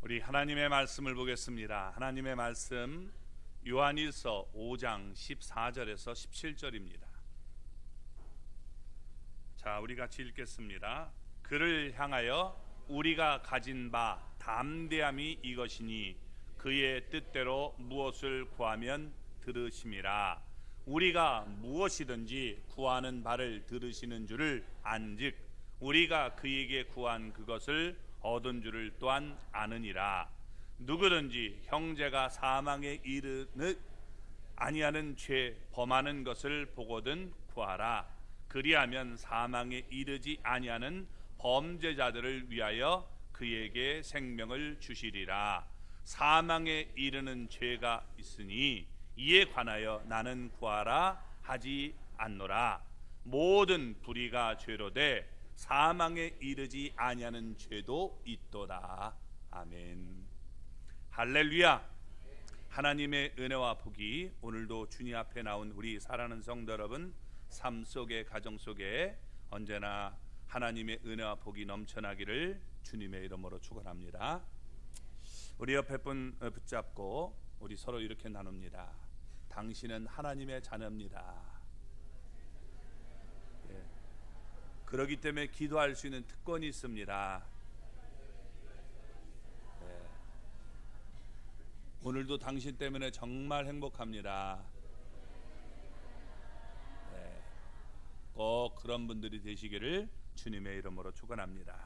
우리 하나님의 말씀을 보겠습니다. 하나님의 말씀 요한일서 5장 14절에서 17절입니다. 자, 우리 같이 읽겠습니다. 그를 향하여 우리가 가진 바 담대함이 이것이니 그의 뜻대로 무엇을 구하면 들으심이라. 우리가 무엇이든지 구하는 바를 들으시는 줄을 안즉 우리가 그에게 구한 그것을 얻은 줄을 또한 아느니라. 누구든지 형제가 사망에 이르는 아니하는 죄 범하는 것을 보거든 구하라. 그리하면 사망에 이르지 아니하는 범죄자들을 위하여 그에게 생명을 주시리라. 사망에 이르는 죄가 있으니 이에 관하여 나는 구하라 하지 않노라. 모든 불의가 죄로되 사망에 이르지 아니하는 죄도 있도다. 아멘. 할렐루야. 하나님의 은혜와 복이 오늘도 주님 앞에 나온 우리 사랑하는 성도 여러분 삶 속에 가정 속에 언제나 하나님의 은혜와 복이 넘쳐나기를 주님의 이름으로 축원합니다. 우리 옆에 분 붙잡고 우리 서로 이렇게 나눕니다. 당신은 하나님의 자녀입니다. 그렇기 때문에 기도할 수 있는 특권이 있습니다. 오늘도 당신 때문에 정말 행복합니다. 꼭 그런 분들이 되시기를 주님의 이름으로 축원합니다.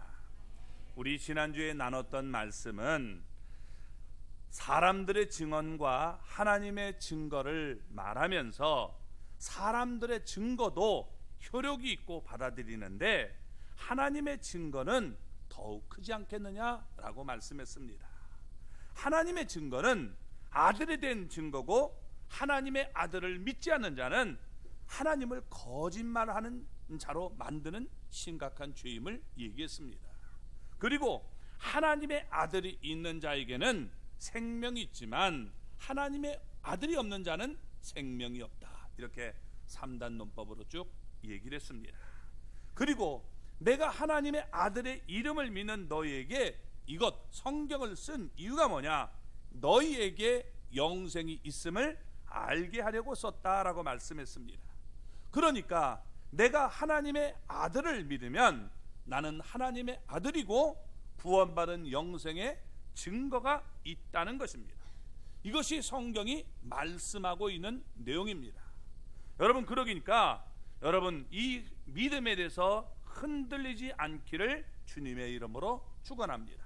우리 지난주에 나눴던 말씀은 사람들의 증언과 하나님의 증거를 말하면서 사람들의 증거도 효력이 있고 받아들이는데 하나님의 증거는 더욱 크지 않겠느냐라고 말씀했습니다. 하나님의 증거는 아들에 대한 증거고 하나님의 아들을 믿지 않는 자는 하나님을 거짓말하는 자로 만드는 심각한 죄임을 얘기했습니다. 그리고 하나님의 아들이 있는 자에게는 생명이 있지만 하나님의 아들이 없는 자는 생명이 없다. 이렇게 3단 논법으로 쭉 얘기를 했습니다. 그리고 내가 하나님의 아들의 이름을 믿는 너희에게 이것 성경을 쓴 이유가 뭐냐? 너희에게 영생이 있음을 알게 하려고 썼다라고 말씀했습니다. 그러니까 내가 하나님의 아들을 믿으면 나는 하나님의 아들이고 구원받은 영생의 증거가 있다는 것입니다. 이것이 성경이 말씀하고 있는 내용입니다. 여러분, 그러니까 여러분 이 믿음에 대해서 흔들리지 않기를 주님의 이름으로 축원합니다.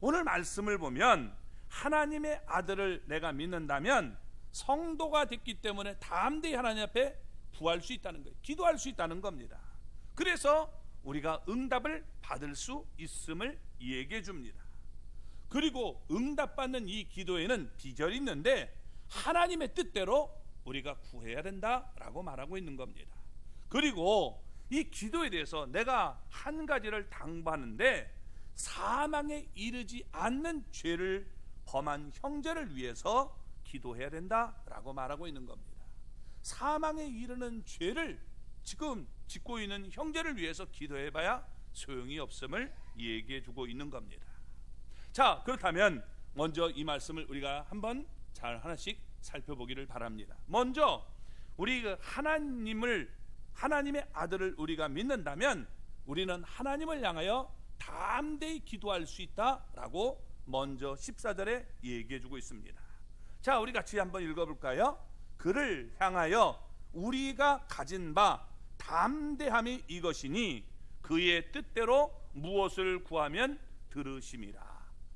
오늘 말씀을 보면 하나님의 아들을 내가 믿는다면 성도가 됐기 때문에 담대히 하나님 앞에 구할 수 있다는 거예요. 기도할 수 있다는 겁니다. 그래서 우리가 응답을 받을 수 있음을 얘기해 줍니다. 그리고 응답받는 이 기도에는 비결이 있는데 하나님의 뜻대로 우리가 구해야 된다라고 말하고 있는 겁니다. 그리고 이 기도에 대해서 내가 한 가지를 당부하는데 사망에 이르지 않는 죄를 범한 형제를 위해서 기도해야 된다라고 말하고 있는 겁니다. 사망에 이르는 죄를 지금 짓고 있는 형제를 위해서 기도해봐야 소용이 없음을 얘기해 주고 있는 겁니다. 자, 그렇다면 먼저 이 말씀을 우리가 한번 잘 하나씩 살펴보기를 바랍니다. 먼저 우리 하나님의 아들을 우리가 믿는다면 우리는 하나님을 향하여 담대히 기도할 수 있다라고 먼저 14절에 얘기해 주고 있습니다. 자, 우리 같이 한번 읽어볼까요? 그를 향하여 우리가 가진 바 담대함이 이것이니 그의 뜻대로 무엇을 구하면 들으심이라.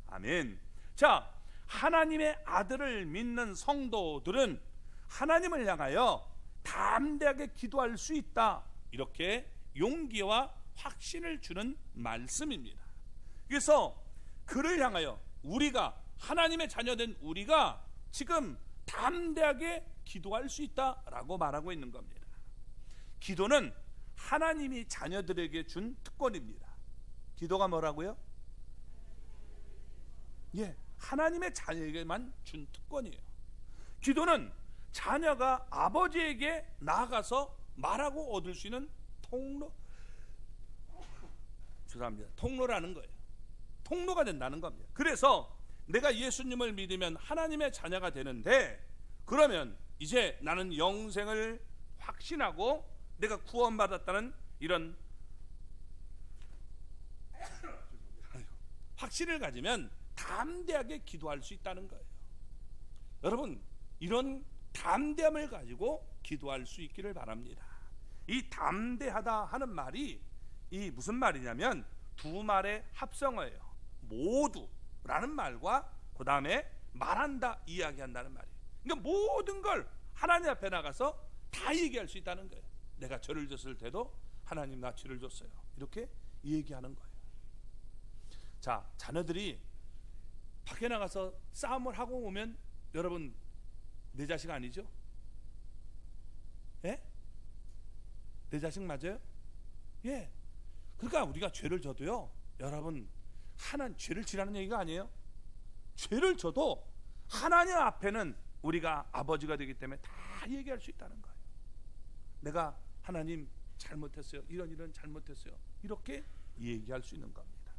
아멘. 자, 하나님의 아들을 믿는 성도들은 하나님을 향하여 담대하게 기도할 수 있다. 이렇게 용기와 확신을 주는 말씀입니다. 그래서 그를 향하여 우리가 하나님의 자녀된 우리가 지금 담대하게 기도할 수 있다라고 말하고 있는 겁니다. 기도는 하나님이 자녀들에게 준 특권입니다. 기도가 뭐라고요? 하나님의 자녀에게만 준 특권이에요. 기도는 자녀가 아버지에게 나아가서 말하고 얻을 수 있는 통로라는 거예요. 통로가 된다는 겁니다. 그래서 내가 예수님을 믿으면 하나님의 자녀가 되는데, 그러면 이제 나는 영생을 확신하고 내가 구원받았다는 이런 확신을 가지면 담대하게 기도할 수 있다는 거예요. 여러분, 이런 담대함을 가지고 기도할 수 있기를 바랍니다. 이 담대하다 하는 말이 이 무슨 말이냐면 두 말의 합성어예요. 모두라는 말과 그 다음에 말한다, 이야기한다는 말이에요. 그러니까 모든 걸 하나님 앞에 나가서 다 얘기할 수 있다는 거예요. 내가 죄를 졌을 때도 하나님 나 죄를 졌어요, 이렇게 얘기하는 거예요. 자, 자녀들이 밖에 나가서 싸움을 하고 오면 여러분 내 자식 아니죠? 예? 내 자식 맞아요? 예. 그러니까 우리가 죄를 져도요, 여러분, 죄를 지라는 얘기가 아니에요. 죄를 져도 하나님 앞에는 우리가 아버지가 되기 때문에 다 얘기할 수 있다는 거예요. 내가 하나님 잘못했어요, 이런 잘못했어요, 이렇게 얘기할 수 있는 겁니다.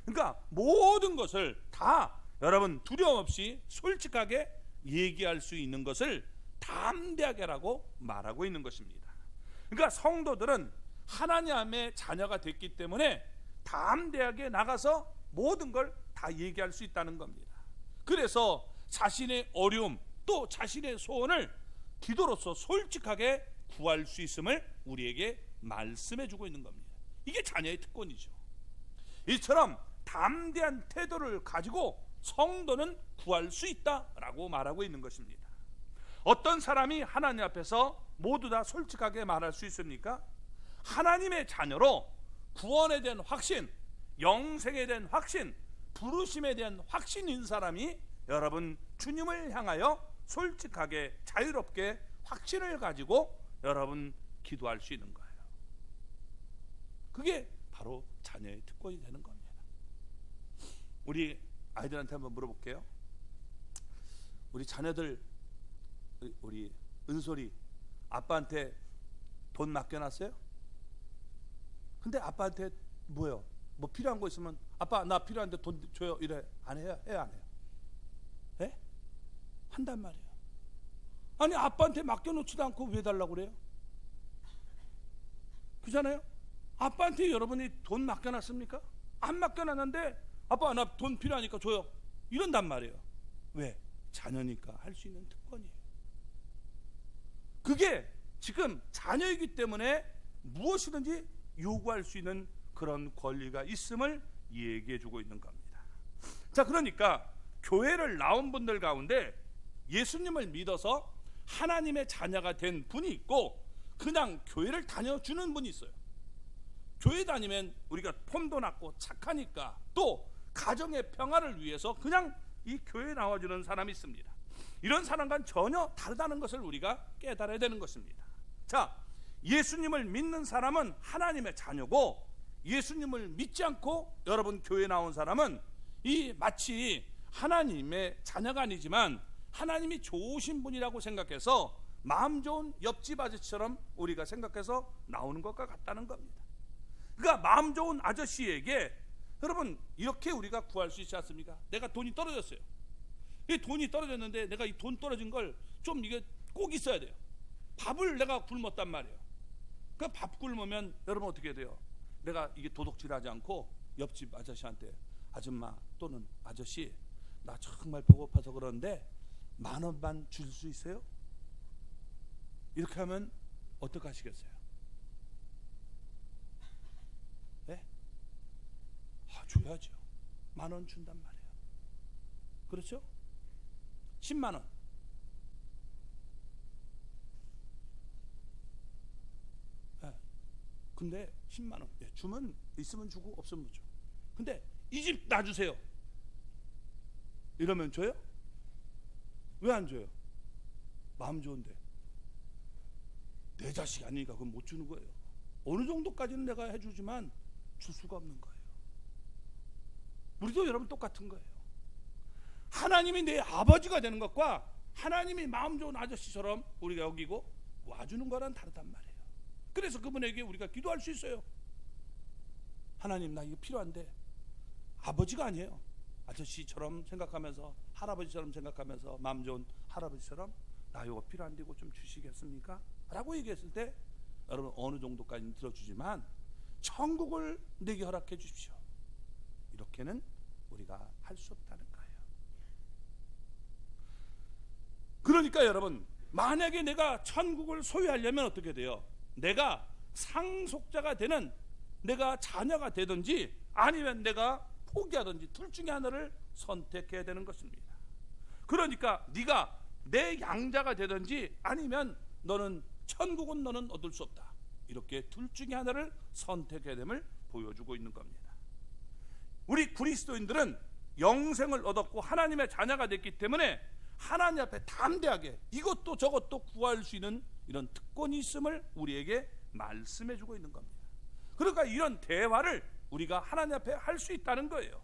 그러니까 모든 것을 다 여러분 두려움 없이 솔직하게 얘기할 수 있는 것을 담대하게라고 말하고 있는 것입니다. 그러니까 성도들은 하나님의 자녀가 됐기 때문에 담대하게 나가서 모든 걸 다 얘기할 수 있다는 겁니다. 그래서 자신의 어려움 또 자신의 소원을 기도로서 솔직하게 구할 수 있음을 우리에게 말씀해 주고 있는 겁니다. 이게 자녀의 특권이죠. 이처럼 담대한 태도를 가지고 성도는 구할 수 있다라고 말하고 있는 것입니다. 어떤 사람이 하나님 앞에서 모두 다 솔직하게 말할 수 있습니까? 하나님의 자녀로 구원에 대한 확신, 영생에 대한 확신, 부르심에 대한 확신인 사람이 여러분 주님을 향하여 솔직하게 자유롭게 확신을 가지고 여러분 기도할 수 있는 거예요. 그게 바로 자녀의 특권이 되는 겁니다. 우리 아이들한테 한번 물어볼게요. 우리 자녀들, 우리 은솔이 아빠한테 돈 맡겨놨어요? 근데 아빠한테 뭐요? 뭐 필요한 거 있으면 아빠 나 필요한데 돈 줘요, 이래. 안 해요? 해요, 안 해요? 예? 한단 말이에요. 아니 아빠한테 맡겨놓지도 않고 왜 달라고 그래요? 그잖아요. 아빠한테 여러분이 돈 맡겨놨습니까? 안 맡겨놨는데 아빠 나 돈 필요하니까 줘요, 이런단 말이에요. 왜? 자녀니까 할 수 있는 특권이에요. 그게 지금 자녀이기 때문에 무엇이든지 요구할 수 있는 그런 권리가 있음을 얘기해 주고 있는 겁니다. 자, 그러니까 교회를 나온 분들 가운데 예수님을 믿어서 하나님의 자녀가 된 분이 있고 그냥 교회를 다녀주는 분이 있어요. 교회 다니면 우리가 폼도 났고 착하니까 또 가정의 평화를 위해서 그냥 이 교회에 나와주는 사람이 있습니다. 이런 사람과는 전혀 다르다는 것을 우리가 깨달아야 되는 것입니다. 자, 예수님을 믿는 사람은 하나님의 자녀고 예수님을 믿지 않고 여러분 교회에 나온 사람은 이 마치 하나님의 자녀가 아니지만 하나님이 좋으신 분이라고 생각해서 마음 좋은 옆집 아저씨처럼 우리가 생각해서 나오는 것과 같다는 겁니다. 그러니까 마음 좋은 아저씨에게 여러분 이렇게 우리가 구할 수 있지 않습니까? 내가 돈이 떨어졌어요. 이 돈이 떨어졌는데 내가 이 돈 떨어진 걸 좀 이게 꼭 있어야 돼요. 밥을 내가 굶었단 말이에요. 그 밥 굶으면 여러분 어떻게 돼요? 내가 이게 도둑질하지 않고 옆집 아저씨한테 아줌마 또는 아저씨 나 정말 배고파서 그러는데 10,000원만 줄 수 있어요? 이렇게 하면 어떻게 하시겠어요? 네? 줘야죠. 10,000원 준단 말이에요. 그렇죠? 100,000원. 네. 근데 100,000원 주면 있으면 주고 없으면 못 줘. 근데 이 집 놔주세요. 이러면 줘요? 왜 안 줘요? 마음 좋은데. 내 자식이 아니니까 그건 못 주는 거예요. 어느 정도까지는 내가 해주지만 줄 수가 없는 거예요. 우리도 여러분 똑같은 거예요. 하나님이 내 아버지가 되는 것과 하나님이 마음 좋은 아저씨처럼 우리가 여기고 와주는 거랑 다르단 말이에요. 그래서 그분에게 우리가 기도할 수 있어요. 하나님 나 이거 필요한데 아버지가 아니에요. 아저씨처럼 생각하면서, 할아버지처럼 생각하면서, 마음 좋은 할아버지처럼 나 이거 필요한데 이거 좀 주시겠습니까? 라고 얘기했을 때 여러분 어느 정도까지는 들어주지만 천국을 내게 허락해 주십시오, 이렇게는 우리가 할 수 없다는 거예요. 그러니까 여러분, 만약에 내가 천국을 소유하려면 어떻게 돼요? 내가 상속자가 되는, 내가 자녀가 되든지 아니면 내가 포기하든지 둘 중에 하나를 선택해야 되는 것입니다. 그러니까 네가 내 양자가 되든지 아니면 너는 천국은 너는 얻을 수 없다, 이렇게 둘 중에 하나를 선택해야 됨을 보여주고 있는 겁니다. 우리 그리스도인들은 영생을 얻었고 하나님의 자녀가 됐기 때문에 하나님 앞에 담대하게 이것도 저것도 구할 수 있는 이런 특권이 있음을 우리에게 말씀해 주고 있는 겁니다. 그러니까 이런 대화를 우리가 하나님 앞에 할 수 있다는 거예요.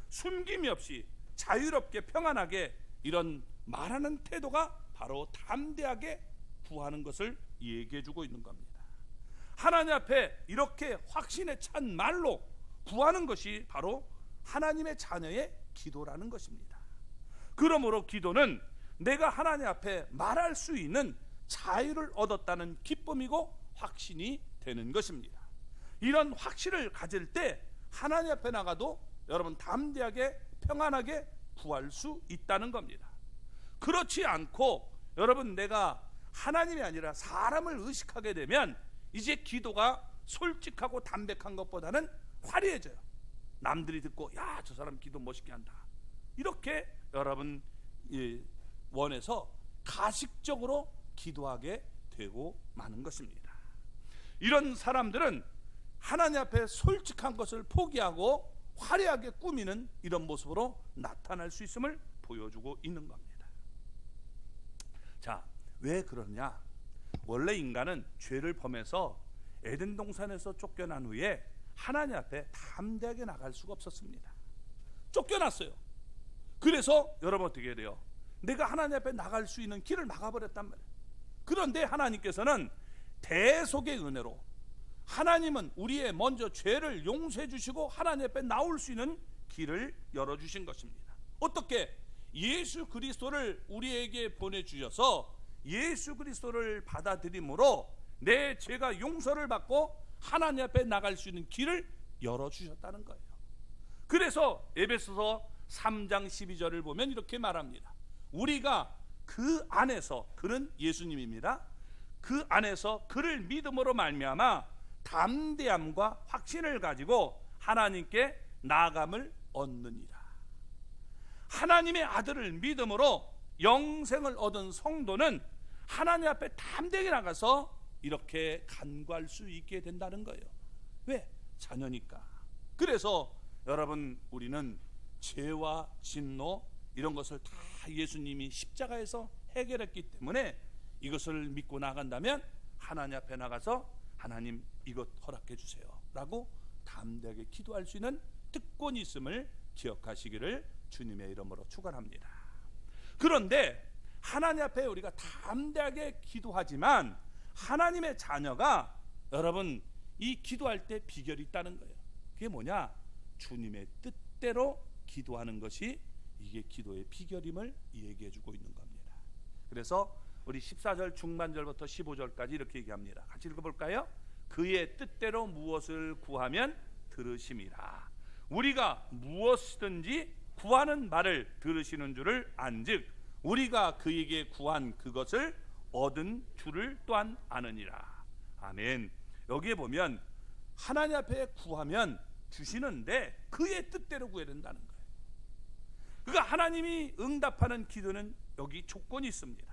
숨김이 없이 자유롭게 평안하게 이런 말하는 태도가 바로 담대하게 구하는 것을 얘기해 주고 있는 겁니다. 하나님 앞에 이렇게 확신에 찬 말로 구하는 것이 바로 하나님의 자녀의 기도라는 것입니다. 그러므로 기도는 내가 하나님 앞에 말할 수 있는 자유를 얻었다는 기쁨이고 확신이 되는 것입니다. 이런 확신을 가질 때 하나님 앞에 나가도 여러분 담대하게 평안하게 구할 수 있다는 겁니다. 그렇지 않고 여러분 내가 하나님이 아니라 사람을 의식하게 되면 이제 기도가 솔직하고 담백한 것보다는 화려해져요. 남들이 듣고 야, 저 사람 기도 멋있게 한다, 이렇게 여러분 원해서 가식적으로 기도하게 되고 마는 것입니다. 이런 사람들은 하나님 앞에 솔직한 것을 포기하고 화려하게 꾸미는 이런 모습으로 나타날 수 있음을 보여주고 있는 겁니다. 자, 왜 그러냐? 원래 인간은 죄를 범해서 에덴 동산에서 쫓겨난 후에 하나님 앞에 담대하게 나갈 수가 없었습니다. 쫓겨났어요. 그래서 여러분 어떻게 해야 돼요? 내가 하나님 앞에 나갈 수 있는 길을 막아버렸단 말이에요. 그런데 하나님께서는 대속의 은혜로 하나님은 우리의 먼저 죄를 용서해 주시고 하나님 앞에 나올 수 있는 길을 열어주신 것입니다. 어떻게? 예수 그리스도를 우리에게 보내주셔서 예수 그리스도를 받아들임으로 내 죄가 용서를 받고 하나님 앞에 나갈 수 있는 길을 열어주셨다는 거예요. 그래서 에베소서 3장 12절을 보면 이렇게 말합니다. 우리가 그 안에서, 그는 예수님입니다. 그 안에서 그를 믿음으로 말미암아 담대함과 확신을 가지고 하나님께 나아감을 얻느니라. 하나님의 아들을 믿음으로 영생을 얻은 성도는 하나님 앞에 담대하게 나가서 이렇게 간구할 수 있게 된다는 거예요. 왜? 자녀니까. 그래서 여러분 우리는 죄와 진노 이런 것을 다 예수님이 십자가에서 해결했기 때문에 이것을 믿고 나간다면 하나님 앞에 나가서 하나님 이것 허락해 주세요 라고 담대하게 기도할 수 있는 특권이 있음을 기억하시기를 주님의 이름으로 축원합니다. 그런데 하나님 앞에 우리가 담대하게 기도하지만 하나님의 자녀가 여러분 이 기도할 때 비결이 있다는 거예요. 그게 뭐냐? 주님의 뜻대로 기도하는 것이 이게 기도의 비결임을 얘기해 주고 있는 겁니다. 그래서 우리 14절 중반절부터 15절까지 이렇게 얘기합니다. 같이 읽어볼까요? 그의 뜻대로 무엇을 구하면 들으심이라. 우리가 무엇이든지 구하는 말을 들으시는 줄을 안즉 우리가 그에게 구한 그것을 얻은 줄을 또한 아느니라. 아멘. 여기에 보면 하나님 앞에 구하면 주시는데 그의 뜻대로 구해야 된다는 거예요. 그러니까 하나님이 응답하는 기도는 여기 조건이 있습니다.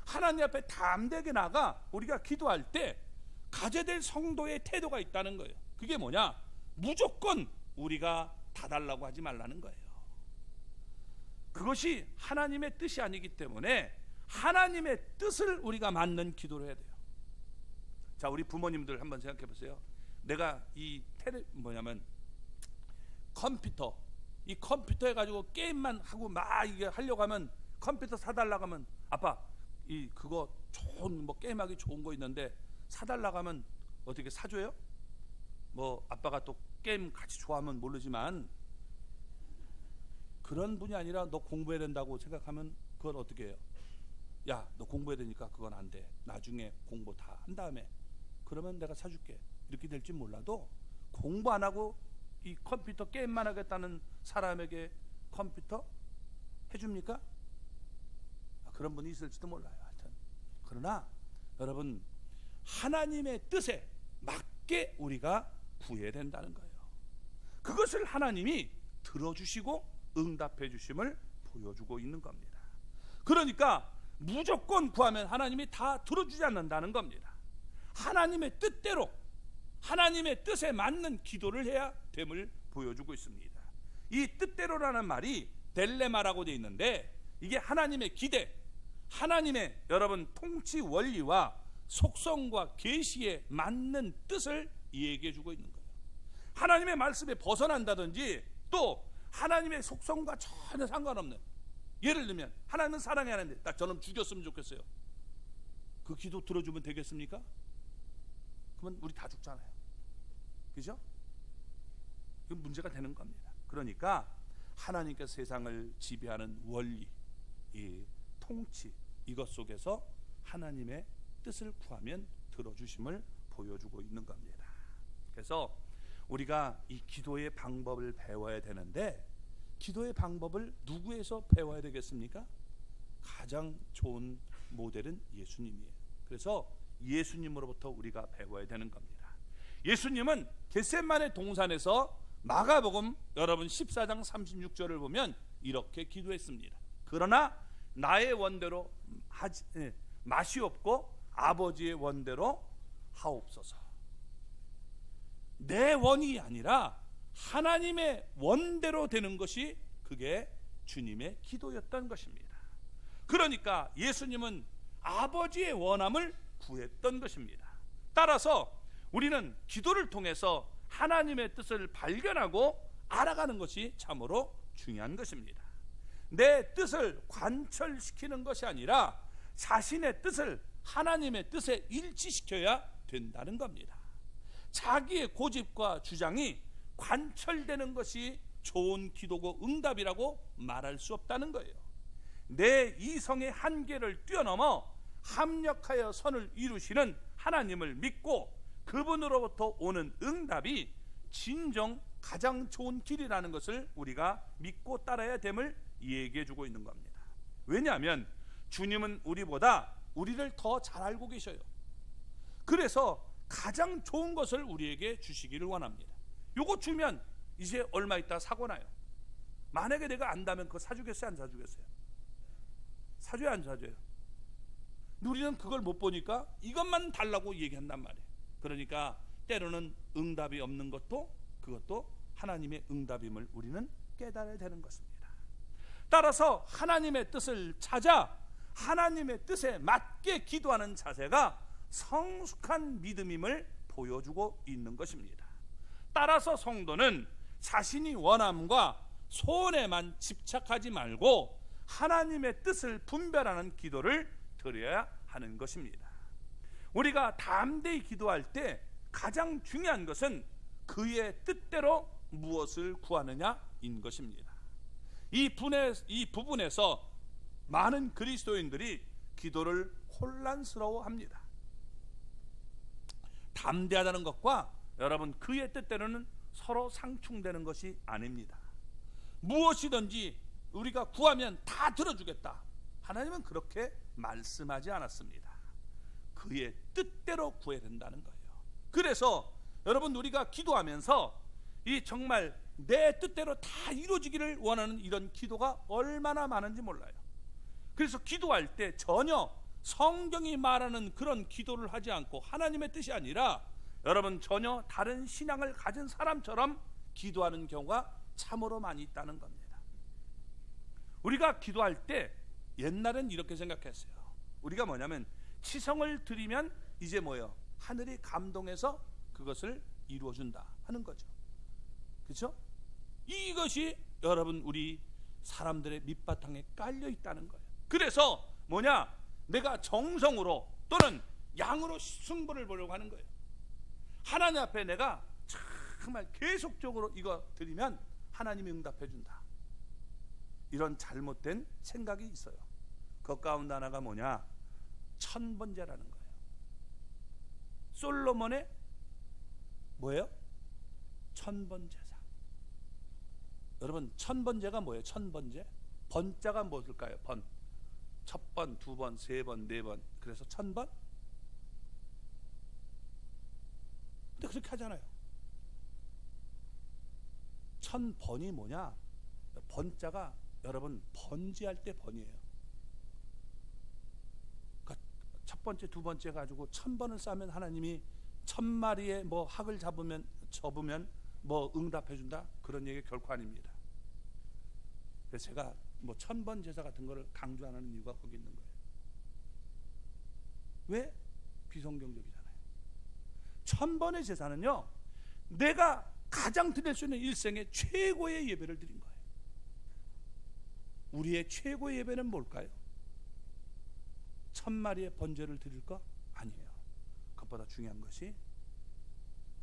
하나님 앞에 담대하게 나가 우리가 기도할 때 가져야 될 성도의 태도가 있다는 거예요. 그게 뭐냐? 무조건 우리가 다 달라고 하지 말라는 거예요. 그것이 하나님의 뜻이 아니기 때문에 하나님의 뜻을 우리가 맞는 기도를 해야 돼요. 자, 우리 부모님들 한번 생각해 보세요. 내가 이 컴퓨터, 이 컴퓨터에 가지고 게임만 하고 막 이게 하려고 하면 컴퓨터 사달라고 하면 아빠 이 그거 좋은 뭐 게임하기 좋은 거 있는데 사달라고 하면 어떻게 사줘요? 뭐 아빠가 또 게임 같이 좋아하면 모르지만 그런 분이 아니라 너 공부해야 된다고 생각하면 그건 어떻게 해요? 야, 너 공부해야 되니까 그건 안 돼. 나중에 공부 다 한 다음에 그러면 내가 사줄게. 이렇게 될지 몰라도 공부 안 하고 이 컴퓨터 게임만 하겠다는 사람에게 컴퓨터 해줍니까? 그런 분이 있을지도 몰라요. 하여튼 그러나 여러분, 하나님의 뜻에 맞게 우리가 구해야 된다는 거예요. 그것을 하나님이 들어주시고 응답해 주심을 보여주고 있는 겁니다. 그러니까 무조건 구하면 하나님이 다 들어주지 않는다는 겁니다. 하나님의 뜻대로, 하나님의 뜻에 맞는 기도를 해야 됨을 보여주고 있습니다. 이 뜻대로라는 말이 델레마라고 되어 있는데, 이게 하나님의 기대, 하나님의 여러분 통치 원리와 속성과 계시에 맞는 뜻을 얘기해 주고 있는 거예요. 하나님의 말씀에 벗어난다든지 또 하나님의 속성과 전혀 상관없는, 예를 들면 하나님은 사랑해야 하는데 딱 저놈 죽였으면 좋겠어요. 그 기도 들어주면 되겠습니까? 그러면 우리 다 죽잖아요. 그죠? 그 문제가 되는 겁니다. 그러니까 하나님께서 세상을 지배하는 원리, 이 통치, 이것 속에서 하나님의 뜻을 구하면 들어주심을 보여주고 있는 겁니다. 그래서 우리가 이 기도의 방법을 배워야 되는데, 기도의 방법을 누구에서 배워야 되겠습니까? 가장 좋은 모델은 예수님이에요. 그래서 예수님으로부터 우리가 배워야 되는 겁니다. 예수님은 겟세마네 동산에서 마가복음 여러분 14장 36절을 보면 이렇게 기도했습니다. 그러나 나의 원대로 마시옵고 아버지의 원대로 하옵소서. 내 원이 아니라 하나님의 원대로 되는 것이 그게 주님의 기도였던 것입니다. 그러니까 예수님은 아버지의 원함을 구했던 것입니다. 따라서 우리는 기도를 통해서 하나님의 뜻을 발견하고 알아가는 것이 참으로 중요한 것입니다. 내 뜻을 관철시키는 것이 아니라 자신의 뜻을 하나님의 뜻에 일치시켜야 된다는 겁니다. 자기의 고집과 주장이 관철되는 것이 좋은 기도고 응답이라고 말할 수 없다는 거예요. 내 이성의 한계를 뛰어넘어 합력하여 선을 이루시는 하나님을 믿고 그분으로부터 오는 응답이 진정 가장 좋은 길이라는 것을 우리가 믿고 따라야 됨을 얘기해 주고 있는 겁니다. 왜냐하면 주님은 우리보다 우리를 더 잘 알고 계셔요. 그래서 가장 좋은 것을 우리에게 주시기를 원합니다. 요거 주면 이제 얼마 있다 사고 나요. 만약에 내가 안다면 그거 사주겠어요, 안 사주겠어요? 사줘요, 안 사줘요? 우리는 그걸 못 보니까 이것만 달라고 얘기한단 말이에요. 그러니까 때로는 응답이 없는 것도 그것도 하나님의 응답임을 우리는 깨달아야 되는 것입니다. 따라서 하나님의 뜻을 찾아 하나님의 뜻에 맞게 기도하는 자세가 성숙한 믿음임을 보여주고 있는 것입니다. 따라서 성도는 자신이 원함과 소원에만 집착하지 말고 하나님의 뜻을 분별하는 기도를 드려야 하는 것입니다. 우리가 담대히 기도할 때 가장 중요한 것은 그의 뜻대로 무엇을 구하느냐인 것입니다. 이 부분에서 많은 그리스도인들이 기도를 혼란스러워합니다. 담대하다는 것과 여러분 그의 뜻대로는 서로 상충되는 것이 아닙니다. 무엇이든지 우리가 구하면 다 들어주겠다, 하나님은 그렇게 말씀하지 않았습니다. 그의 뜻대로 구해야 된다는 거예요. 그래서 여러분 우리가 기도하면서 이 정말 내 뜻대로 다 이루어지기를 원하는 이런 기도가 얼마나 많은지 몰라요. 그래서 기도할 때 전혀 성경이 말하는 그런 기도를 하지 않고 하나님의 뜻이 아니라 여러분 전혀 다른 신앙을 가진 사람처럼 기도하는 경우가 참으로 많이 있다는 겁니다. 우리가 기도할 때 옛날엔 이렇게 생각했어요. 우리가 뭐냐면 치성을 드리면 이제 뭐예요? 하늘이 감동해서 그것을 이루어준다 하는 거죠. 그렇죠? 이것이 여러분 우리 사람들의 밑바탕에 깔려 있다는 거예요. 그래서 뭐냐? 내가 정성으로 또는 양으로 승부를 보려고 하는 거예요. 하나님 앞에 내가 정말 계속적으로 이거 드리면 하나님이 응답해 준다. 이런 잘못된 생각이 있어요. 그 가운데 하나가 뭐냐? 천번제라는 거예요. 솔로몬의 뭐예요? 천번제사. 여러분, 천번제가 뭐예요? 천번제? 번자가 무엇일까요? 번. 첫 번, 두 번, 세 번, 네 번. 그래서 1000번? 근데 그렇게 하잖아요. 1000번이 뭐냐? 번자가 여러분 번지할 때 번이에요. 그러니까 첫 번째, 두 번째 가지고 1000번을 쌓으면 하나님이 1000마리의 뭐 학을 접으면 뭐 응답해 준다? 그런 얘기 결코 아닙니다. 그래서 제가 뭐 1000번 제사 같은 거를 강조 안 하는 이유가 거기 있는 거예요. 왜? 비성경적이잖아요. 1000번의 제사는요, 내가 가장 드릴 수 있는 일생의 최고의 예배를 드린 거예요. 우리의 최고의 예배는 뭘까요? 1000마리의 번제를 드릴 거? 아니에요. 그것보다 중요한 것이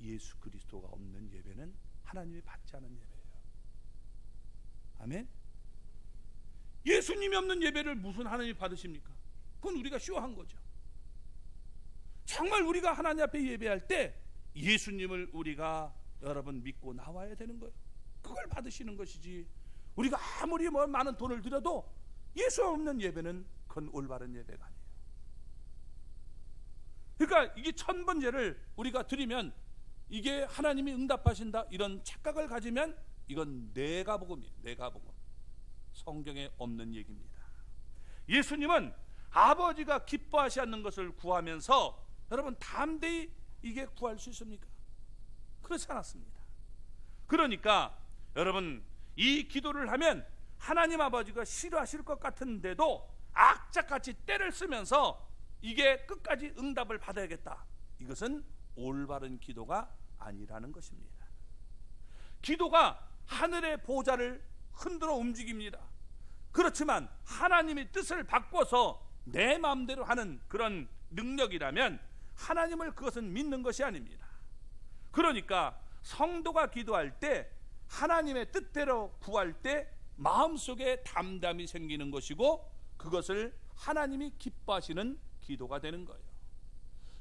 예수 그리스도가 없는 예배는 하나님이 받지 않은 예배예요. 아멘. 예수님이 없는 예배를 무슨 하나님이 받으십니까? 그건 우리가 쇼한 거죠. 정말 우리가 하나님 앞에 예배할 때 예수님을 우리가 여러분 믿고 나와야 되는 거예요. 그걸 받으시는 것이지, 우리가 아무리 뭐 많은 돈을 들여도 예수 없는 예배는 그건 올바른 예배가 아니에요. 그러니까 이게 1000번제를 우리가 드리면 이게 하나님이 응답하신다 이런 착각을 가지면 이건 내가복음이에요. 내가복음. 성경에 없는 얘기입니다. 예수님은 아버지가 기뻐하시 않는 것을 구하면서 여러분 담대히 이게 구할 수 있습니까? 그렇지 않았습니다. 그러니까 여러분 이 기도를 하면 하나님 아버지가 싫어하실 것 같은데도 악착같이 때를 쓰면서 이게 끝까지 응답을 받아야겠다, 이것은 올바른 기도가 아니라는 것입니다. 기도가 하늘의 보좌를 흔들어 움직입니다. 그렇지만 하나님의 뜻을 바꿔서 내 마음대로 하는 그런 능력이라면 하나님을 그것은 믿는 것이 아닙니다. 그러니까 성도가 기도할 때 하나님의 뜻대로 구할 때 마음속에 담담이 생기는 것이고 그것을 하나님이 기뻐하시는 기도가 되는 거예요.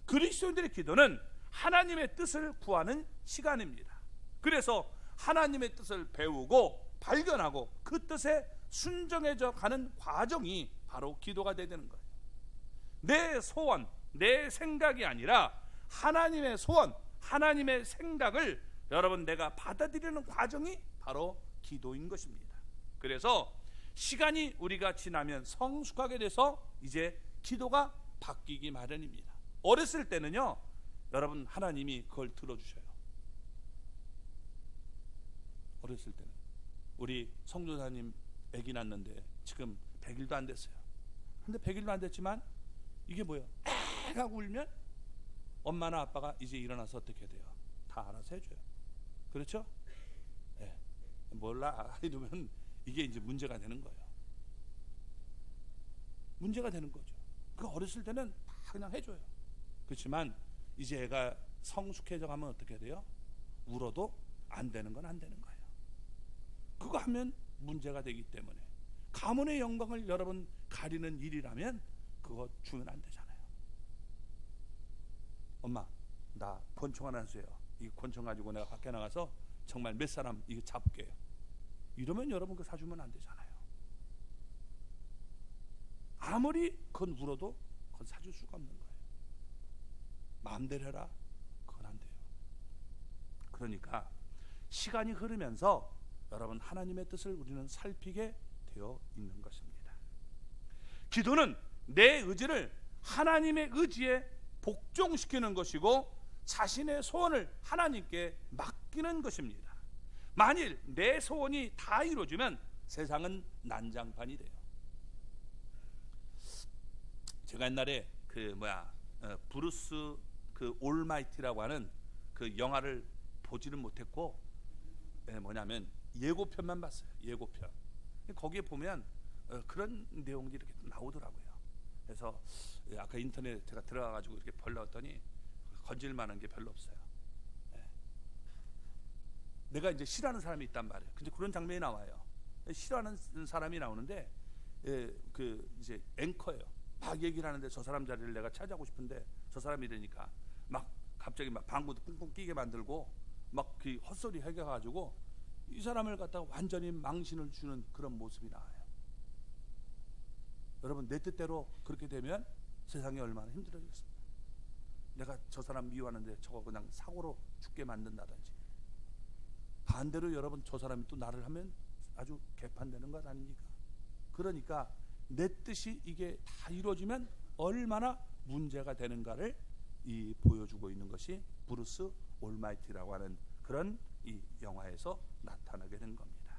그리스도인들의 기도는 하나님의 뜻을 구하는 시간입니다. 그래서 하나님의 뜻을 배우고 발견하고 그 뜻에 순종해져 가는 과정이 바로 기도가 되는 거예요. 내 소원, 내 생각이 아니라 하나님의 소원, 하나님의 생각을 여러분 내가 받아들이는 과정이 바로 기도인 것입니다. 그래서 시간이 우리가 지나면 성숙하게 돼서 이제 기도가 바뀌기 마련입니다. 어렸을 때는요, 여러분 하나님이 그걸 들어주셔요. 어렸을 때는 우리 성도사님 아기 낳는데 지금 100일도 안 됐어요. 근데 100일도 안 됐지만 이게 뭐예요? 하고 울면 엄마나 아빠가 이제 일어나서 어떻게 돼요? 다 알아서 해줘요. 그렇죠? 네. 몰라 이러면 이게 이제 문제가 되는 거예요. 문제가 되는 거죠. 그 어렸을 때는 다 그냥 해줘요. 그렇지만 이제 애가 성숙해져 가면 어떻게 돼요? 울어도 안 되는 건 안 되는 거예요. 그거 하면 문제가 되기 때문에 가문의 영광을 여러분 가리는 일이라면 그거 주면 안 되잖아요. 엄마, 나 권총 하나 주세요. 이 권총 가지고 내가 밖에 나가서 정말 몇 사람 이거 잡게요. 이러면 여러분 그 사주면 안 되잖아요. 아무리 그건 울어도 그건 사줄 수가 없는 거예요. 마음대로 해라, 그건 안 돼요. 그러니까 시간이 흐르면서 여러분 하나님의 뜻을 우리는 살피게 되어 있는 것입니다. 기도는 내 의지를 하나님의 의지에 복종시키는 것이고 자신의 소원을 하나님께 맡기는 것입니다. 만일 내 소원이 다 이루어지면 세상은 난장판이 돼요. 제가 옛날에 브루스 올마이티라고 하는 그 영화를 보지는 못했고 뭐냐면 예고편만 봤어요. 예고편. 거기에 보면 그런 내용들이 이렇게 나오더라고요. 그래서 아까 인터넷 제가 들어가가지고 이렇게 벌렸더니 건질만한 게 별로 없어요. 내가 이제 싫어하는 사람이 있단 말이에요. 근데 그런 장면이 나와요. 싫어하는 사람이 나오는데 그 이제 앵커예요. 막 얘기를 하는데 저 사람 자리를 내가 차지하고 싶은데 저 사람이 되니까 막 갑자기 막 방구도 뿡뿡 끼게 만들고 막 그 헛소리 해가지고 이 사람을 갖다가 완전히 망신을 주는 그런 모습이 나와요. 여러분, 내 뜻대로 그렇게 되면 세상이 얼마나 힘들어지겠습니까? 내가 저 사람 미워하는데 저거 그냥 사고로 죽게 만든다든지, 반대로 여러분 저 사람이 또 나를 하면 아주 개판되는 것 아닙니까? 그러니까 내 뜻이 이게 다 이루어지면 얼마나 문제가 되는가를 보여주고 있는 것이 브루스 올마이티라고 하는 그런 이 영화에서 나타나게 된 겁니다.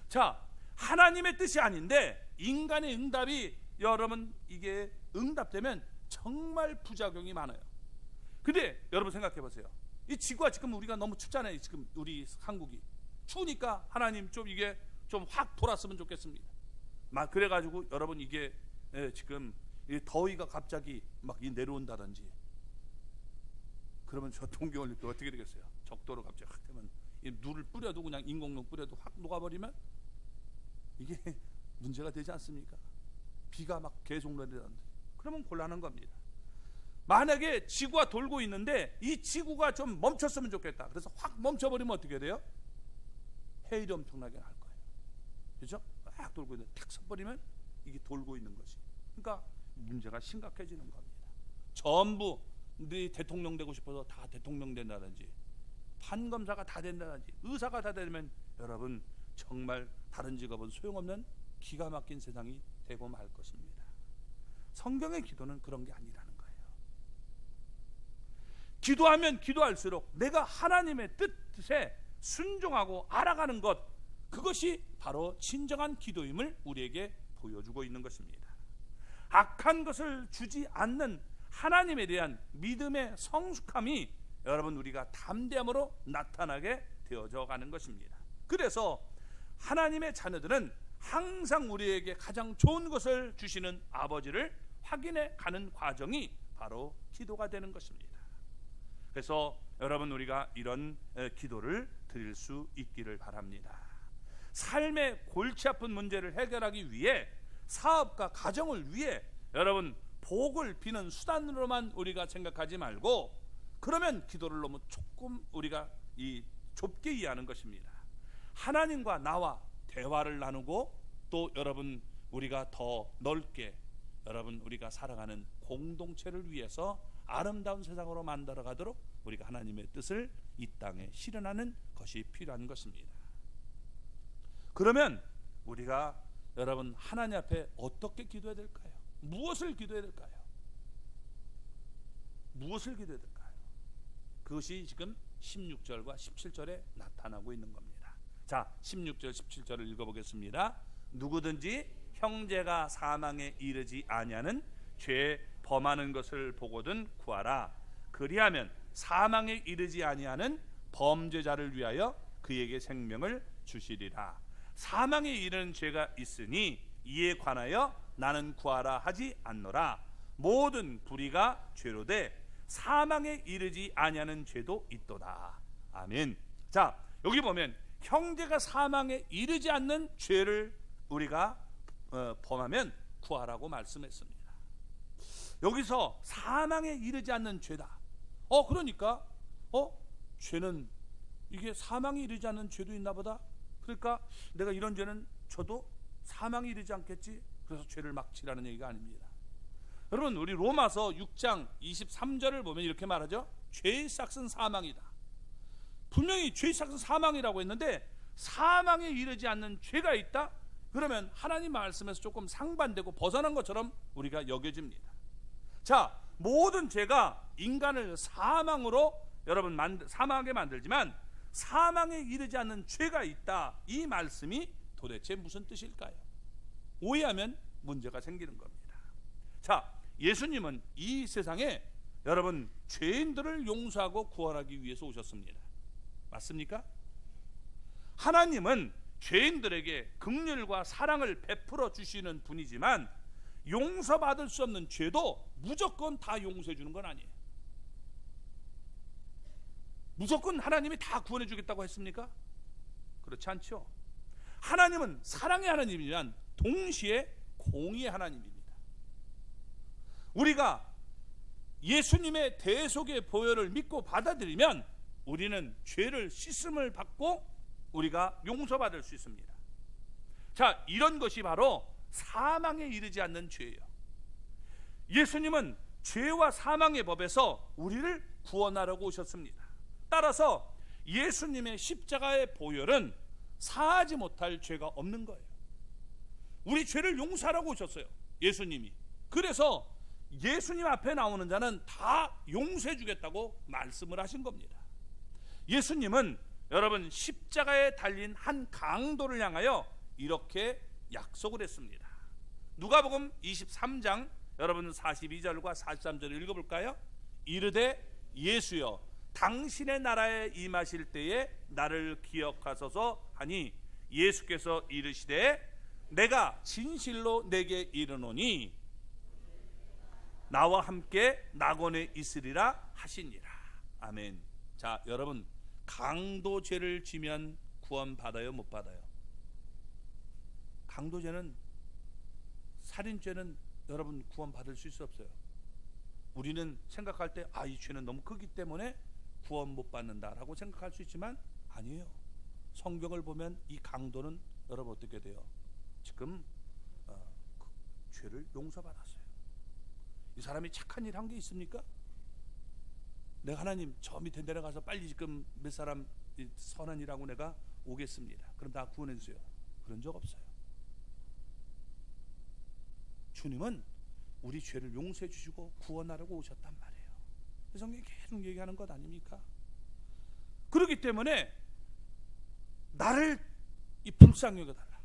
자, 하나님의 뜻이 아닌데 인간의 응답이 여러분 이게 응답되면 정말 부작용이 많아요. 근데 여러분 생각해 보세요. 이 지구가 지금 우리가 너무 춥잖아요. 지금 우리 한국이 추우니까 하나님 좀 이게 좀 확 돌았으면 좋겠습니다. 막 그래가지고 여러분 이게 지금 이 더위가 갑자기 막 내려온다든지, 그러면 저 동계올림픽 어떻게 되겠어요? 적도로 갑자기 확 되면 이 물을 뿌려도 그냥 인공눈 뿌려도 확 녹아버리면 이게 문제가 되지 않습니까? 비가 막 계속 내리는데 그러면 곤란한 겁니다. 만약에 지구가 돌고 있는데 이 지구가 좀 멈췄으면 좋겠다. 그래서 확 멈춰버리면 어떻게 돼요? 해일이 엄청나게 날 거예요. 그렇죠? 막 돌고 있는데 탁 서버리면 이게 돌고 있는 것이, 그러니까 문제가 심각해지는 겁니다. 전부 네 대통령 되고 싶어서 다 대통령 된다든지, 판검사가 다 된다든지, 의사가 다 되면 여러분 정말 다른 직업은 소용없는 기가 막힌 세상이 되고 말 것입니다. 성경의 기도는 그런 게 아니라는 거예요. 기도하면 기도할수록 내가 하나님의 뜻에 순종하고 알아가는 것, 그것이 바로 진정한 기도임을 우리에게 보여주고 있는 것입니다. 악한 것을 주지 않는 하나님에 대한 믿음의 성숙함이 여러분 우리가 담대함으로 나타나게 되어져 가는 것입니다. 그래서 하나님의 자녀들은 항상 우리에게 가장 좋은 것을 주시는 아버지를 확인해 가는 과정이 바로 기도가 되는 것입니다. 그래서 여러분 우리가 이런 기도를 드릴 수 있기를 바랍니다. 삶의 골치 아픈 문제를 해결하기 위해, 사업과 가정을 위해 여러분 복을 비는 수단으로만 우리가 생각하지 말고, 그러면 기도를 너무 조금 우리가 좁게 이해하는 것입니다. 하나님과 나와 대화를 나누고, 또 여러분 우리가 더 넓게 여러분 우리가 살아가는 공동체를 위해서 아름다운 세상으로 만들어 가도록 우리가 하나님의 뜻을 이 땅에 실현하는 것이 필요한 것입니다. 그러면 우리가 여러분 하나님 앞에 어떻게 기도해야 될까요? 무엇을 기도해야 될까요? 무엇을 기도해야 될까요? 그것이 지금 16절과 17절에 나타나고 있는 겁니다. 자, 16절 17절을 읽어보겠습니다. 누구든지 형제가 사망에 이르지 아니하는 죄 범하는 것을 보거든 구하라. 그리하면 사망에 이르지 아니하는 범죄자를 위하여 그에게 생명을 주시리라. 사망에 이르는 죄가 있으니 이에 관하여 나는 구하라 하지 않노라. 모든 불의가 죄로되 사망에 이르지 아니하는 죄도 있도다. 아멘. 자, 여기 보면 형제가 사망에 이르지 않는 죄를 우리가 범하면 구하라고 말씀했습니다. 여기서 사망에 이르지 않는 죄다. 그러니까 죄는 이게 사망에 이르지 않는 죄도 있나 보다. 그러니까 내가 이런 죄는 저도 사망에 이르지 않겠지, 그래서 죄를 막 지라는 얘기가 아닙니다. 여러분 우리 로마서 6장 23절을 보면 이렇게 말하죠. 죄의 삭은 사망이다. 분명히 죄의 삭은 사망이라고 했는데 사망에 이르지 않는 죄가 있다? 그러면 하나님 말씀에서 조금 상반되고 벗어난 것처럼 우리가 여겨집니다. 자, 모든 죄가 인간을 사망으로 여러분 사망하게 만들지만 사망에 이르지 않는 죄가 있다. 이 말씀이 도대체 무슨 뜻일까요? 오해하면 문제가 생기는 겁니다. 자, 예수님은 이 세상에 여러분 죄인들을 용서하고 구원하기 위해서 오셨습니다. 맞습니까? 하나님은 죄인들에게 긍휼과 사랑을 베풀어 주시는 분이지만 용서받을 수 없는 죄도 무조건 다 용서해 주는 건 아니에요. 무조건 하나님이 다 구원해 주겠다고 했습니까? 그렇지 않죠. 하나님은 사랑의 하나님이지만 동시에 공의의 하나님입니다. 우리가 예수님의 대속의 보혈을 믿고 받아들이면 우리는 죄를 씻음을 받고 우리가 용서받을 수 있습니다. 자, 이런 것이 바로 사망에 이르지 않는 죄예요. 예수님은 죄와 사망의 법에서 우리를 구원하려고 오셨습니다. 따라서 예수님의 십자가의 보혈은 사하지 못할 죄가 없는 거예요. 우리 죄를 용서하라고 오셨어요, 예수님이. 그래서 예수님 앞에 나오는 자는 다 용서해 주겠다고 말씀을 하신 겁니다. 예수님은 여러분 십자가에 달린 한 강도를 향하여 이렇게 약속을 했습니다. 누가복음 23장 여러분 42절과 43절을 읽어볼까요? 이르되 예수여 당신의 나라에 임하실 때에 나를 기억하소서 하니 예수께서 이르시되 내가 진실로 내게 이르노니 나와 함께 낙원에 있으리라 하시니라. 아멘. 자, 여러분 강도죄를 지면 구원 받아요, 못 받아요? 강도죄는, 살인죄는 여러분 구원 받을 수 있어 없어요? 우리는 생각할 때 이 죄는 너무 크기 때문에 구원 못 받는다라고 생각할 수 있지만 아니에요. 성경을 보면 이 강도는 여러분 어떻게 돼요? 지금 그 죄를 용서받았어요. 이 사람이 착한 일 한 게 있습니까? 내가 하나님 저 밑에 내려가서 빨리 지금 몇 사람 선한 일하고 내가 오겠습니다. 그럼 다 구원해 주세요. 그런 적 없어요. 주님은 우리 죄를 용서해 주시고 구원하려고 오셨단 말이에요. 성경이 계속 얘기하는 것 아닙니까? 그렇기 때문에 나를 이 불쌍히 여겨달라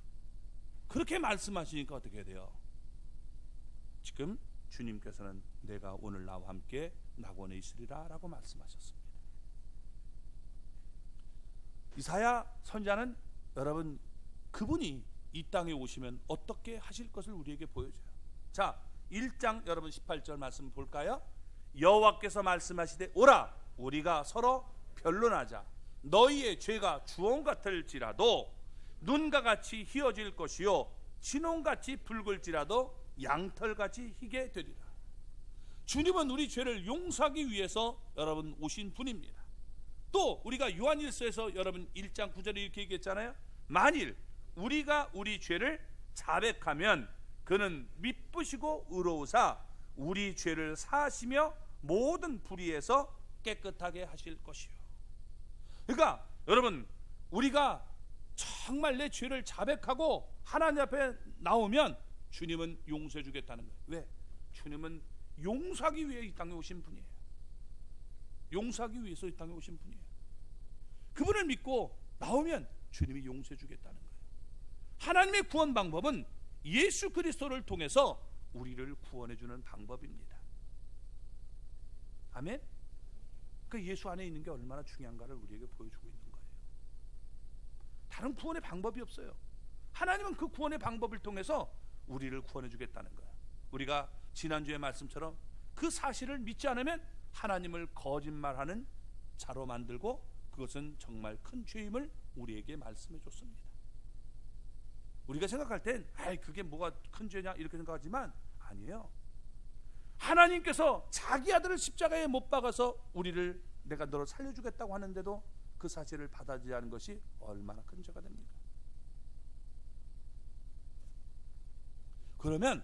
그렇게 말씀하시니까 어떻게 돼요? 지금 주님께서는 내가 오늘 나와 함께 낙원에 있으리라 라고 말씀하셨습니다. 이사야 선지자는 여러분 그분이 이 땅에 오시면 어떻게 하실 것을 우리에게 보여줘요. 자, 1장 여러분 18절 말씀 볼까요? 여호와께서 말씀하시되 오라 우리가 서로 변론하자. 너희의 죄가 주홍 같을지라도 눈과 같이 희어질 것이요 진홍같이 붉을지라도 양털같이 희게 되리라. 주님은 우리 죄를 용서하기 위해서 여러분 오신 분입니다. 또 우리가 요한일서에서 여러분 1장 9절에 이렇게 얘기했잖아요. 만일 우리가 우리 죄를 자백하면 그는 미쁘시고 의로우사 우리 죄를 사하시며 모든 불의에서 깨끗하게 하실 것이요. 그러니까 여러분 우리가 정말 내 죄를 자백하고 하나님 앞에 나오면 주님은 용서해 주겠다는 거예요. 왜? 주님은 용서하기 위해 이 땅에 오신 분이에요. 용서하기 위해서 이 땅에 오신 분이에요. 그분을 믿고 나오면 주님이 용서해 주겠다는 거예요. 하나님의 구원 방법은 예수 그리스도를 통해서 우리를 구원해 주는 방법입니다. 아멘. 그 예수 안에 있는 게 얼마나 중요한가를 우리에게 보여주고 있는 거예요. 다른 구원의 방법이 없어요. 하나님은 그 구원의 방법을 통해서 우리를 구원해 주겠다는 거예요. 우리가 지난주의 말씀처럼 그 사실을 믿지 않으면 하나님을 거짓말하는 자로 만들고 그것은 정말 큰 죄임을 우리에게 말씀해 줬습니다. 우리가 생각할 땐 그게 뭐가 큰 죄냐 이렇게 생각하지만 아니에요. 하나님께서 자기 아들을 십자가에 못 박아서 우리를 내가 너를 살려주겠다고 하는데도 그 사실을 받아들이지 않은 것이 얼마나 큰 죄가 됩니까? 그러면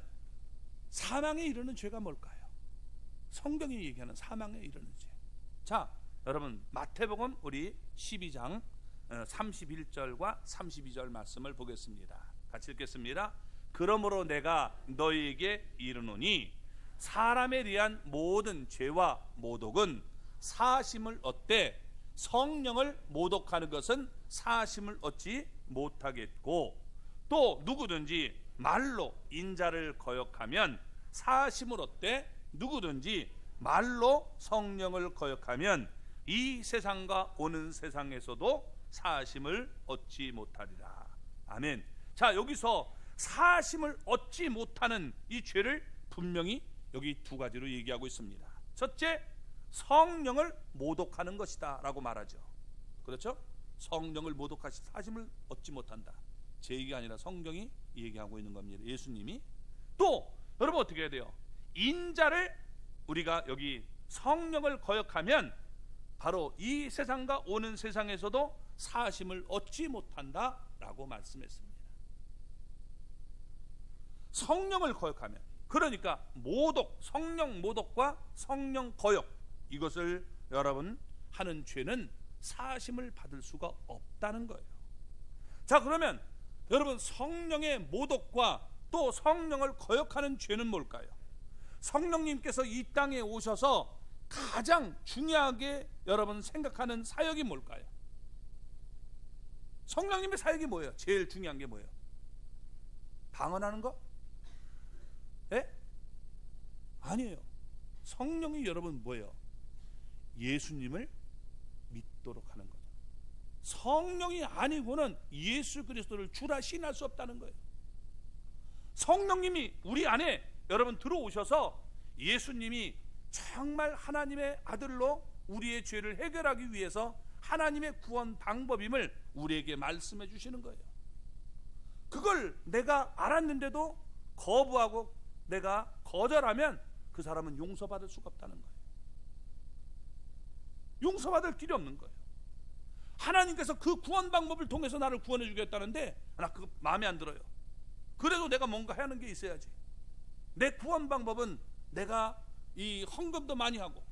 사망에 이르는 죄가 뭘까요? 성경이 얘기하는 사망에 이르는 죄. 자, 여러분 마태복음 우리 12장 31절과 32절 말씀을 보겠습니다. 같이 읽겠습니다. 그러므로 내가 너희에게 이르노니 사람에 대한 모든 죄와 모독은 사하심을 얻되 성령을 모독하는 것은 사하심을 얻지 못하겠고 또 누구든지 말로 인자를 거역하면 사하심을 얻되 누구든지 말로 성령을 거역하면 이 세상과 오는 세상에서도 사하심을 얻지 못하리라. 아멘. 자, 여기서 사하심을 얻지 못하는 이 죄를 분명히 여기 두 가지로 얘기하고 있습니다. 첫째, 성령을 모독하는 것이다 라고 말하죠. 그렇죠? 성령을 모독하시 사하심을 얻지 못한다. 제 얘기가 아니라 성경이 얘기하고 있는 겁니다. 예수님이. 또 여러분 어떻게 해야 돼요? 인자를 우리가 여기 성령을 거역하면 바로 이 세상과 오는 세상에서도 사심을 얻지 못한다라고 말씀했습니다. 성령을 거역하면, 그러니까 모독, 성령 모독과 성령 거역, 이것을 여러분 하는 죄는 사심을 받을 수가 없다는 거예요. 자, 그러면 여러분 성령의 모독과 또 성령을 거역하는 죄는 뭘까요? 성령님께서 이 땅에 오셔서 가장 중요하게 여러분 생각하는 사역이 뭘까요? 성령님의 사역이 뭐예요? 제일 중요한 게 뭐예요? 방언하는 거? 예? 아니에요. 성령이 여러분 뭐예요? 예수님을 믿도록 하는 거죠. 성령이 아니고는 예수 그리스도를 주라 신할 수 없다는 거예요. 성령님이 우리 안에 여러분 들어오셔서 예수님이 정말 하나님의 아들로 우리의 죄를 해결하기 위해서 하나님의 구원 방법임을 우리에게 말씀해 주시는 거예요. 그걸 내가 알았는데도 거부하고 내가 거절하면 그 사람은 용서받을 수가 없다는 거예요. 용서받을 길이 없는 거예요. 하나님께서 그 구원 방법을 통해서 나를 구원해 주겠다는데 나 그거 마음에 안 들어요. 그래도 내가 뭔가 하는 게 있어야지. 내 구원 방법은 내가 이 헌금도 많이 하고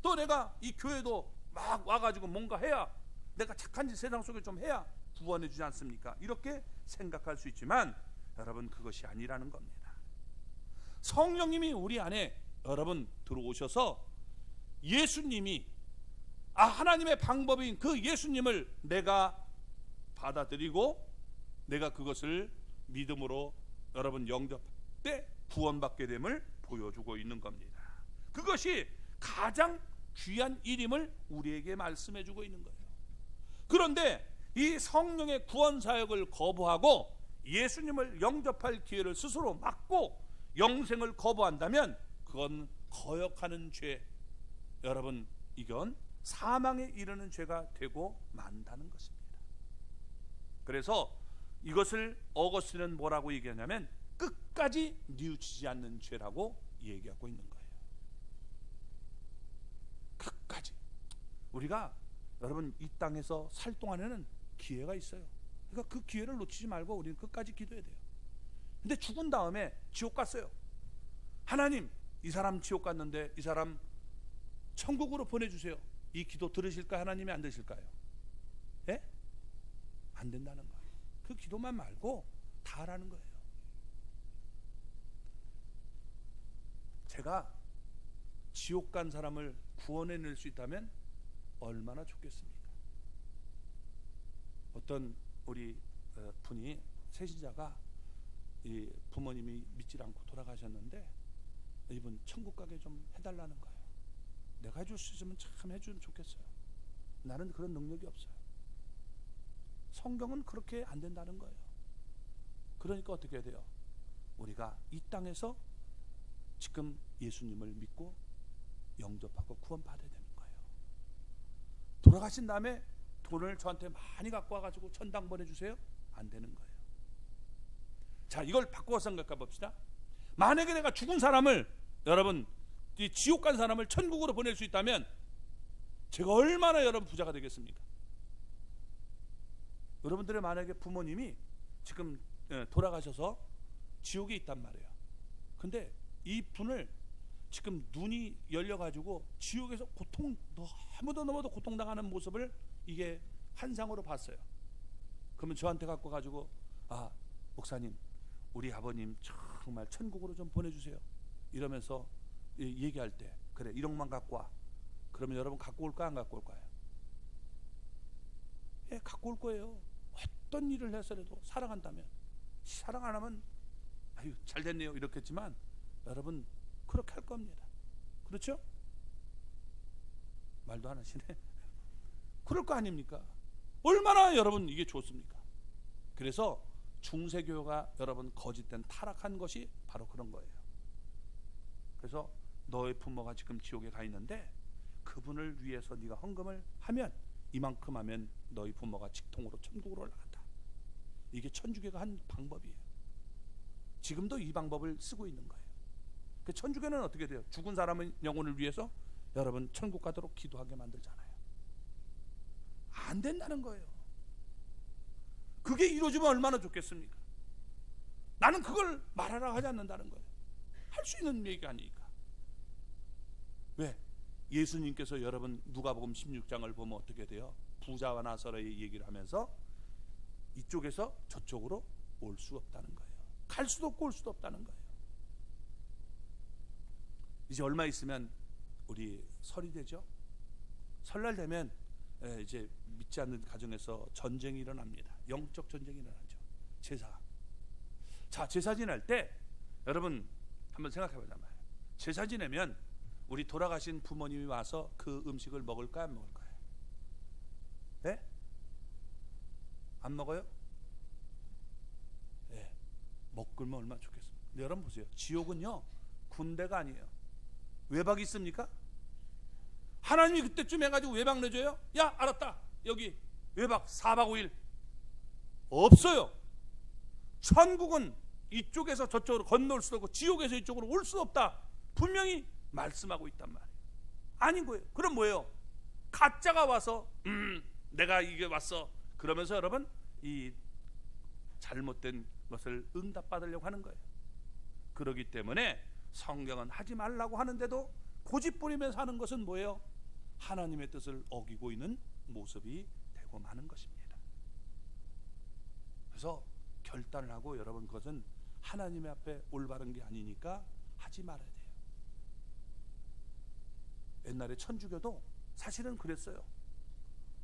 또 내가 이 교회도 막 와가지고 뭔가 해야, 내가 착한 짓 세상 속에 좀 해야 구원해 주지 않습니까? 이렇게 생각할 수 있지만 여러분 그것이 아니라는 겁니다. 성령님이 우리 안에 여러분 들어오셔서 예수님이 하나님의 방법인 그 예수님을 내가 받아들이고 내가 그것을 믿음으로 여러분 영접할 때 구원받게 됨을 보여주고 있는 겁니다. 그것이 가장 귀한 일임을 우리에게 말씀해주고 있는 거예요. 그런데 이 성령의 구원 사역을 거부하고 예수님을 영접할 기회를 스스로 막고 영생을 거부한다면 그건 거역하는 죄, 여러분 이건 사망에 이르는 죄가 되고 만다는 것입니다. 그래서 이것을 어거스틴은 뭐라고 얘기하냐면 끝까지 뉘우치지 않는 죄라고 얘기하고 있는 거예요. 끝까지. 우리가 여러분 이 땅에서 살 동안에는 기회가 있어요. 그러니까 그 기회를 놓치지 말고 우리는 끝까지 기도해야 돼요. 근데 죽은 다음에 지옥 갔어요. 하나님, 이 사람 지옥 갔는데 이 사람 천국으로 보내주세요. 이 기도 들으실까? 하나님이 안 들으실까요? 예? 안 된다는 거예요. 그 기도만 말고 다 하라는 거예요. 제가 지옥 간 사람을 구원해낼 수 있다면 얼마나 좋겠습니까? 어떤 우리 분이 세신자가 이 부모님이 믿질 않고 돌아가셨는데 이분 천국 가게 좀 해달라는 거예요. 내가 해줄 수 있으면 참 해주면 좋겠어요. 나는 그런 능력이 없어요. 성경은 그렇게 안 된다는 거예요. 그러니까 어떻게 해야 돼요? 우리가 이 땅에서 지금 예수님을 믿고 영접하고 구원받아야 되는 거예요. 돌아가신 다음에 돈을 저한테 많이 갖고 와가지고 천당 보내주세요? 안 되는 거예요. 자, 이걸 바꿔 생각해 봅시다. 만약에 내가 죽은 사람을, 여러분 이 지옥 간 사람을 천국으로 보낼 수 있다면 제가 얼마나 여러분 부자가 되겠습니까? 여러분들의 만약에 부모님이 지금 돌아가셔서 지옥에 있단 말이에요. 근데 이 분을 지금 눈이 열려가지고 지옥에서 너무도 고통당하는 모습을 이게 환상으로 봤어요. 그러면 저한테 갖고 가지고 목사님, 우리 아버님 정말 천국으로 좀 보내주세요 이러면서 얘기할 때, 그래 1억만 갖고 와. 그러면 여러분 갖고 올까 안 갖고 올까요? 예, 갖고 올 거예요. 어떤 일을 해서라도 사랑한다면. 사랑 안 하면 아유 잘 됐네요 이렇겠지만 여러분 그렇게 할 겁니다. 그렇죠? 말도 안 하시네. 그럴 거 아닙니까? 얼마나 여러분 이게 좋습니까? 그래서 중세교회가 여러분 거짓된 타락한 것이 바로 그런 거예요. 그래서 너의 부모가 지금 지옥에 가 있는데 그분을 위해서 네가 헌금을 하면 이만큼 하면 너희 부모가 직통으로 천국으로 올라간다. 이게 천주교가 한 방법이에요. 지금도 이 방법을 쓰고 있는 거예요. 그 천주교는 어떻게 돼요? 죽은 사람의 영혼을 위해서 여러분 천국 가도록 기도하게 만들잖아요. 안 된다는 거예요. 그게 이루어지면 얼마나 좋겠습니까? 나는 그걸 말하라 하지 않는다는 거예요. 할 수 있는 얘기가 아니니까. 왜? 예수님께서 여러분 누가복음 16장을 보면 어떻게 돼요? 부자와 나사로의 얘기를 하면서 이쪽에서 저쪽으로 올 수 없다는 거예요. 갈 수도 없고 올 수도 없다는 거예요. 이제 얼마 있으면 우리 설이 되죠. 설날 되면 이제 믿지 않는 가정에서 전쟁이 일어납니다. 영적 전쟁이 일어나죠. 제사. 자, 제사 지낼 때 여러분 한번 생각해 보자 말이에요. 제사 지내면 우리 돌아가신 부모님이 와서 그 음식을 먹을까요, 안 먹을까요? 네? 안 먹어요? 네. 먹으면 얼마나 좋겠습니까? 근데 여러분 보세요. 지옥은요 군대가 아니에요. 외박이 있습니까? 하나님이 그때쯤 해가지고 외박 내줘요? 야, 알았다. 여기 외박 4박 5일 없어요. 천국은 이쪽에서 저쪽으로 건널 수도 없고 지옥에서 이쪽으로 올 수 없다. 분명히 말씀하고 있단 말이에요. 아닌 거예요. 그럼 뭐예요? 가짜가 와서 내가 이게 왔어. 그러면서 여러분 이 잘못된 것을 응답받으려고 하는 거예요. 그렇기 때문에 성경은 하지 말라고 하는데도 고집부리면서 하는 것은 뭐예요? 하나님의 뜻을 어기고 있는 모습이 되고 마는 것입니다. 그래서 결단을 하고 여러분 그것은 하나님 앞에 올바른 게 아니니까 하지 말아야 돼요. 옛날에 천주교도 사실은 그랬어요.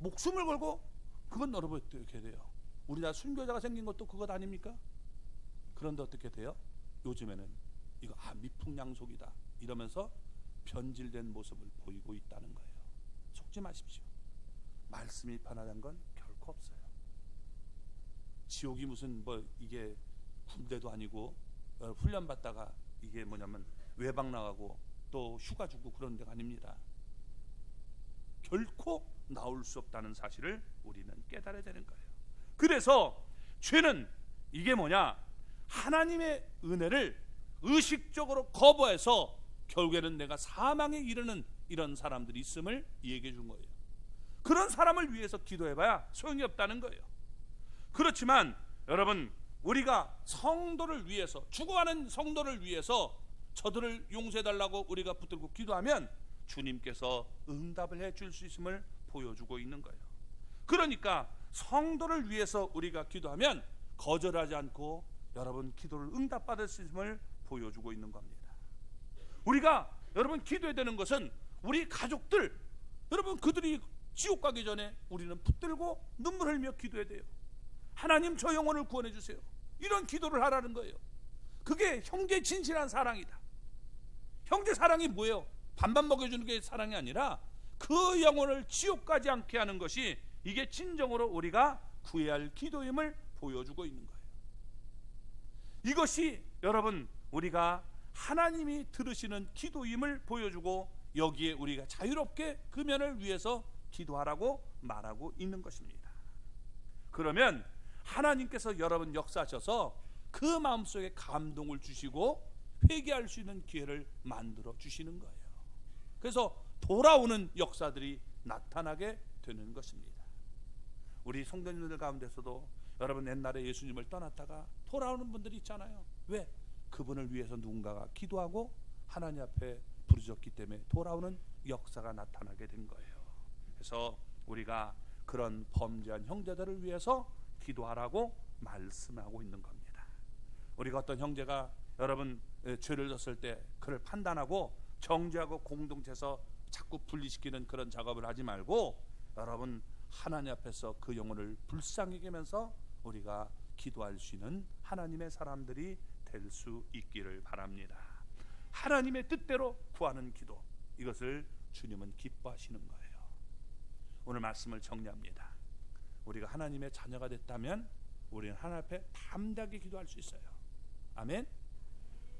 목숨을 걸고 그건 여러분 어떻게 돼요? 우리나라 순교자가 생긴 것도 그것 아닙니까? 그런데 어떻게 돼요? 요즘에는 이거 미풍양속이다 이러면서 변질된 모습을 보이고 있다는 거예요. 속지 마십시오. 말씀이 편하다는 건 결코 없어요. 지옥이 무슨 뭐 이게 군대도 아니고 훈련 받다가 이게 뭐냐면 외박 나가고 또 휴가 주고 그런 데가 아닙니다. 결코 나올 수 없다는 사실을 우리는 깨달아야 되는 거예요. 그래서 죄는 이게 뭐냐? 하나님의 은혜를 의식적으로 거부해서 결국에는 내가 사망에 이르는 이런 사람들이 있음을 얘기해 준 거예요. 그런 사람을 위해서 기도해봐야 소용이 없다는 거예요. 그렇지만 여러분 우리가 성도를 위해서 죽어가는 성도를 위해서 저들을 용서해달라고 우리가 붙들고 기도하면 주님께서 응답을 해줄 수 있음을 보여주고 있는 거예요. 그러니까 성도를 위해서 우리가 기도하면 거절하지 않고 여러분 기도를 응답받을 수 있음을 보여주고 있는 겁니다. 우리가 여러분 기도해야 되는 것은 우리 가족들 여러분 그들이 지옥 가기 전에 우리는 붙들고 눈물 흘며 기도해야 돼요. 하나님 저 영혼을 구원해 주세요. 이런 기도를 하라는 거예요. 그게 형제 진실한 사랑이다. 형제 사랑이 뭐예요? 반반 먹여주는 게 사랑이 아니라 그 영혼을 지옥 가지 않게 하는 것이 이게 진정으로 우리가 구해야 할 기도임을 보여주고 있는 거예요. 이것이 여러분 우리가 하나님이 들으시는 기도임을 보여주고 여기에 우리가 자유롭게 그 면을 위해서 기도하라고 말하고 있는 것입니다. 그러면 하나님께서 여러분 역사하셔서 그 마음속에 감동을 주시고 회개할 수 있는 기회를 만들어 주시는 거예요. 그래서 돌아오는 역사들이 나타나게 되는 것입니다. 우리 성도님들 가운데서도 여러분 옛날에 예수님을 떠났다가 돌아오는 분들이 있잖아요. 왜? 그분을 위해서 누군가가 기도하고 하나님 앞에 부르짖었기 때문에 돌아오는 역사가 나타나게 된 거예요. 그래서 우리가 그런 범죄한 형제들을 위해서 기도하라고 말씀하고 있는 겁니다. 우리가 어떤 형제가 여러분 죄를 졌을 때 그를 판단하고 정죄하고 공동체에서 자꾸 분리시키는 그런 작업을 하지 말고 여러분 하나님 앞에서 그 영혼을 불쌍히 여기면서 우리가 기도할 수 있는 하나님의 사람들이 될 수 있기를 바랍니다. 하나님의 뜻대로 구하는 기도, 이것을 주님은 기뻐하시는 거예요. 오늘 말씀을 정리합니다. 우리가 하나님의 자녀가 됐다면 우리는 하나님 앞에 담대하게 기도할 수 있어요. 아멘.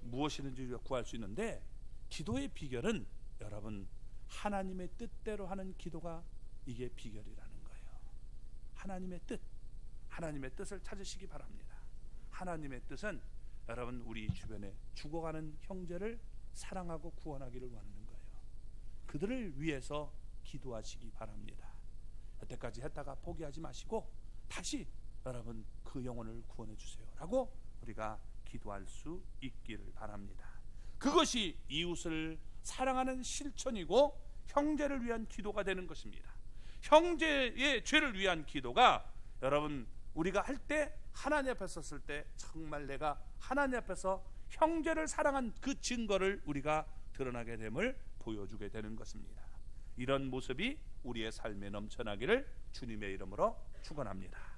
무엇이든지 우리가 구할 수 있는데 기도의 비결은 여러분 하나님의 뜻대로 하는 기도가 이게 비결이라는 거예요. 하나님의 뜻, 하나님의 뜻을 찾으시기 바랍니다. 하나님의 뜻은 여러분 우리 주변에 죽어가는 형제를 사랑하고 구원하기를 원하는 거예요. 그들을 위해서 기도하시기 바랍니다. 여태까지 했다가 포기하지 마시고 다시 여러분 그 영혼을 구원해 주세요 라고 우리가 기도할 수 있기를 바랍니다. 그것이 이웃을 사랑하는 실천이고 형제를 위한 기도가 되는 것입니다. 형제의 죄를 위한 기도가 여러분 우리가 할 때, 하나님 앞에 섰을 때 정말 내가 하나님 앞에서 형제를 사랑한 그 증거를 우리가 드러나게 됨을 보여주게 되는 것입니다. 이런 모습이 우리의 삶에 넘쳐나기를 주님의 이름으로 축원합니다.